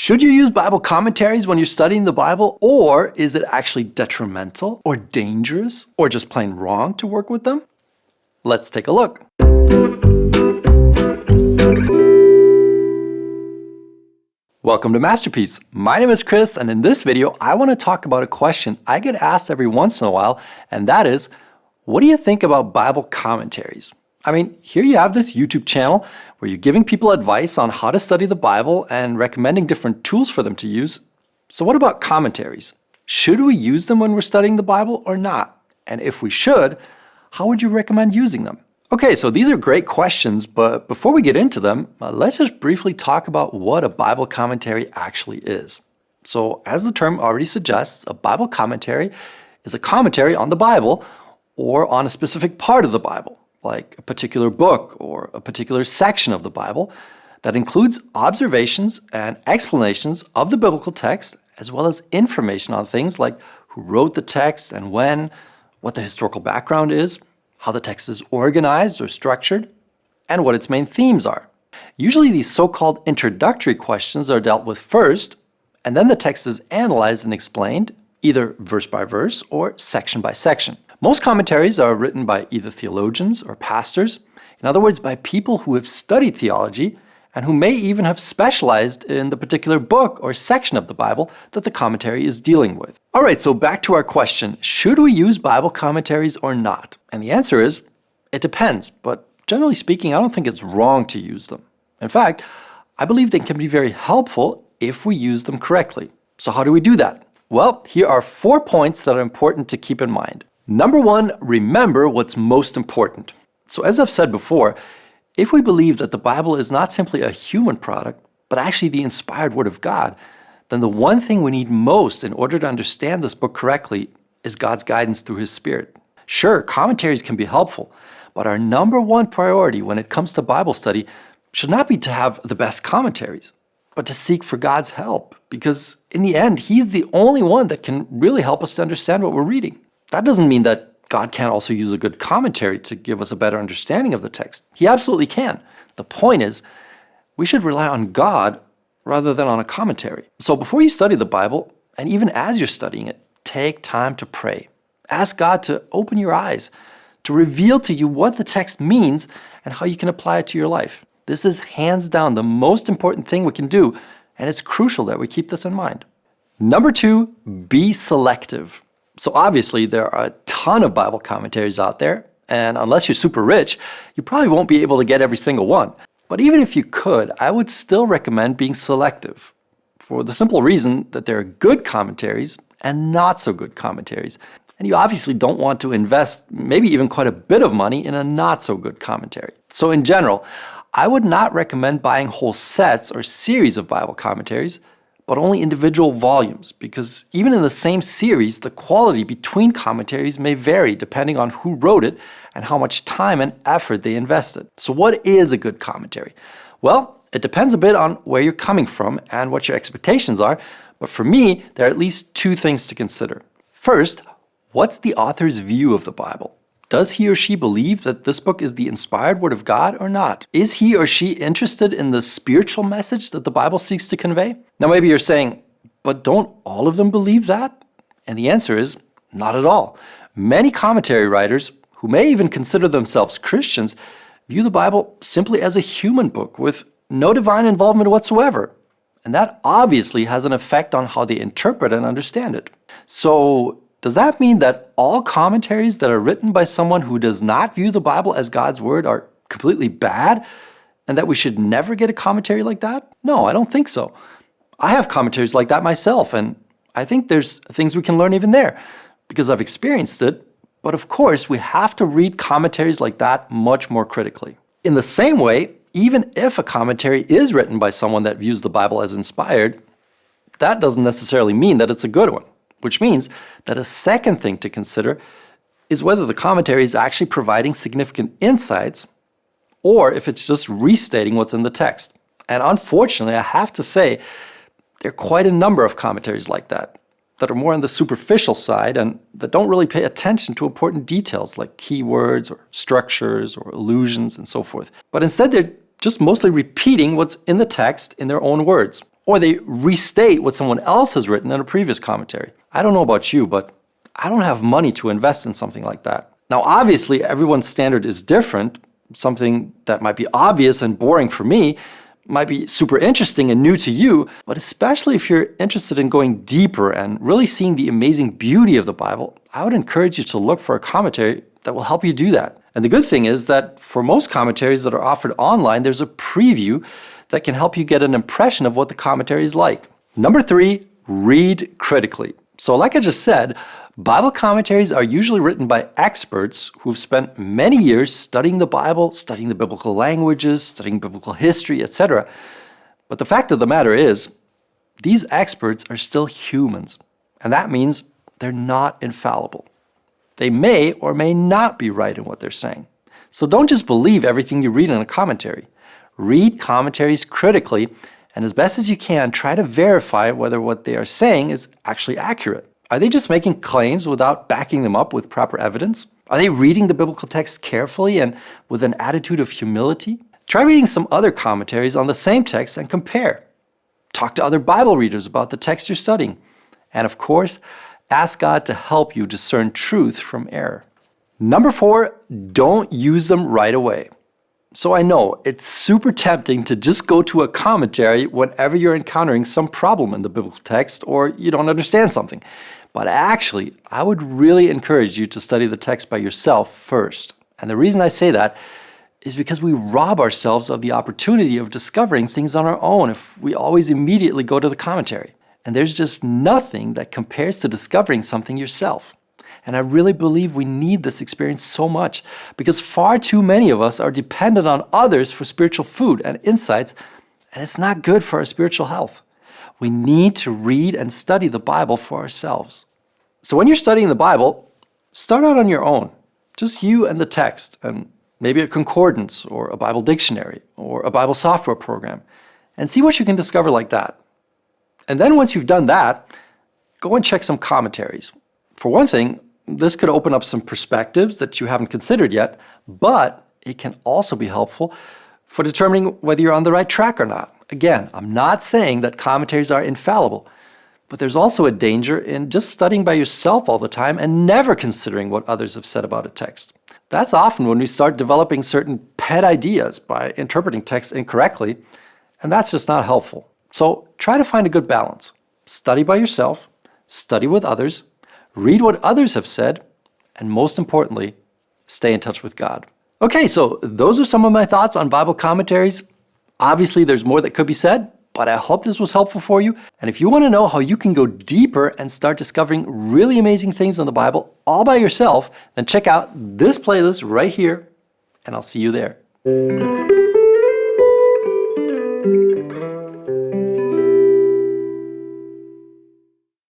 Should you use Bible commentaries when you're studying the Bible, or is it actually detrimental or dangerous or just plain wrong to work with them? Let's take a look. Welcome to Masterpiece. My name is Chris, and in this video, I want to talk about a question I get asked every once in a while, and that is, what do you think about Bible commentaries? I mean, here you have this YouTube channel where you're giving people advice on how to study the Bible and recommending different tools for them to use. So what about commentaries? Should we use them when we're studying the Bible or not? And if we should, how would you recommend using them? Okay, so these are great questions, but before we get into them, let's just briefly talk about what a Bible commentary actually is. So as the term already suggests, a Bible commentary is a commentary on the Bible or on a specific part of the Bible, like a particular book or a particular section of the Bible that includes observations and explanations of the biblical text, as well as information on things like who wrote the text and when, what the historical background is, how the text is organized or structured, and what its main themes are. Usually these so-called introductory questions are dealt with first, and then the text is analyzed and explained, either verse by verse or section by section. Most commentaries are written by either theologians or pastors, in other words, by people who have studied theology and who may even have specialized in the particular book or section of the Bible that the commentary is dealing with. All right, so back to our question, should we use Bible commentaries or not? And the answer is, it depends, but generally speaking, I don't think it's wrong to use them. In fact, I believe they can be very helpful if we use them correctly. So how do we do that? Well, here are 4 points that are important to keep in mind. Number 1, remember what's most important. So as I've said before, if we believe that the Bible is not simply a human product, but actually the inspired Word of God, then the one thing we need most in order to understand this book correctly is God's guidance through His Spirit. Sure, commentaries can be helpful, but our number 1 priority when it comes to Bible study should not be to have the best commentaries, but to seek for God's help, because in the end, He's the only one that can really help us to understand what we're reading. That doesn't mean that God can't also use a good commentary to give us a better understanding of the text. He absolutely can. The point is, we should rely on God rather than on a commentary. So before you study the Bible, and even as you're studying it, take time to pray. Ask God to open your eyes, to reveal to you what the text means and how you can apply it to your life. This is hands down the most important thing we can do, and it's crucial that we keep this in mind. Number 2, be selective. So obviously there are a ton of Bible commentaries out there, and unless you're super rich, you probably won't be able to get every single one. But even if you could, I would still recommend being selective, for the simple reason that there are good commentaries and not so good commentaries. And you obviously don't want to invest maybe even quite a bit of money in a not so good commentary. So in general, I would not recommend buying whole sets or series of Bible commentaries, but only individual volumes, because even in the same series, the quality between commentaries may vary depending on who wrote it and how much time and effort they invested. So what is a good commentary? Well, it depends a bit on where you're coming from and what your expectations are, but for me, there are at least 2 things to consider. First, what's the author's view of the Bible? Does he or she believe that this book is the inspired Word of God or not? Is he or she interested in the spiritual message that the Bible seeks to convey? Now maybe you're saying, but don't all of them believe that? And the answer is, not at all. Many commentary writers, who may even consider themselves Christians, view the Bible simply as a human book with no divine involvement whatsoever. And that obviously has an effect on how they interpret and understand it. So, does that mean that all commentaries that are written by someone who does not view the Bible as God's Word are completely bad, and that we should never get a commentary like that? No, I don't think so. I have commentaries like that myself, and I think there's things we can learn even there, because I've experienced it. But of course, we have to read commentaries like that much more critically. In the same way, even if a commentary is written by someone that views the Bible as inspired, that doesn't necessarily mean that it's a good one. Which means that a second thing to consider is whether the commentary is actually providing significant insights or if it's just restating what's in the text. And unfortunately, I have to say, there are quite a number of commentaries like that are more on the superficial side and that don't really pay attention to important details like keywords or structures or allusions and so forth. But instead, they're just mostly repeating what's in the text in their own words. or they restate what someone else has written in a previous commentary. I don't know about you, but I don't have money to invest in something like that. Now, obviously, everyone's standard is different. Something that might be obvious and boring for me might be super interesting and new to you, but especially if you're interested in going deeper and really seeing the amazing beauty of the Bible, I would encourage you to look for a commentary that will help you do that. And the good thing is that for most commentaries that are offered online, there's a preview that can help you get an impression of what the commentary is like. Number 3, read critically. So like I just said, Bible commentaries are usually written by experts who've spent many years studying the Bible, studying the biblical languages, studying biblical history, etc. But the fact of the matter is, these experts are still humans, and that means they're not infallible. They may or may not be right in what they're saying. So don't just believe everything you read in a commentary. Read commentaries critically, and as best as you can, try to verify whether what they are saying is actually accurate. Are they just making claims without backing them up with proper evidence? Are they reading the biblical text carefully and with an attitude of humility? Try reading some other commentaries on the same text and compare. Talk to other Bible readers about the text you're studying. And of course, ask God to help you discern truth from error. Number 4, don't use them right away. So I know it's super tempting to just go to a commentary whenever you're encountering some problem in the biblical text or you don't understand something. But actually, I would really encourage you to study the text by yourself first. And the reason I say that is because we rob ourselves of the opportunity of discovering things on our own if we always immediately go to the commentary. And there's just nothing that compares to discovering something yourself. And I really believe we need this experience so much because far too many of us are dependent on others for spiritual food and insights, and it's not good for our spiritual health. We need to read and study the Bible for ourselves. So when you're studying the Bible, start out on your own, just you and the text, and maybe a concordance or a Bible dictionary or a Bible software program, and see what you can discover like that. And then once you've done that, go and check some commentaries. For one thing, this could open up some perspectives that you haven't considered yet, but it can also be helpful for determining whether you're on the right track or not. Again, I'm not saying that commentaries are infallible, but there's also a danger in just studying by yourself all the time and never considering what others have said about a text. That's often when we start developing certain pet ideas by interpreting texts incorrectly, and that's just not helpful. So try to find a good balance. Study by yourself, study with others, read what others have said, and most importantly, stay in touch with God. Okay, so those are some of my thoughts on Bible commentaries. Obviously, there's more that could be said, but I hope this was helpful for you. And if you want to know how you can go deeper and start discovering really amazing things in the Bible all by yourself, then check out this playlist right here, and I'll see you there.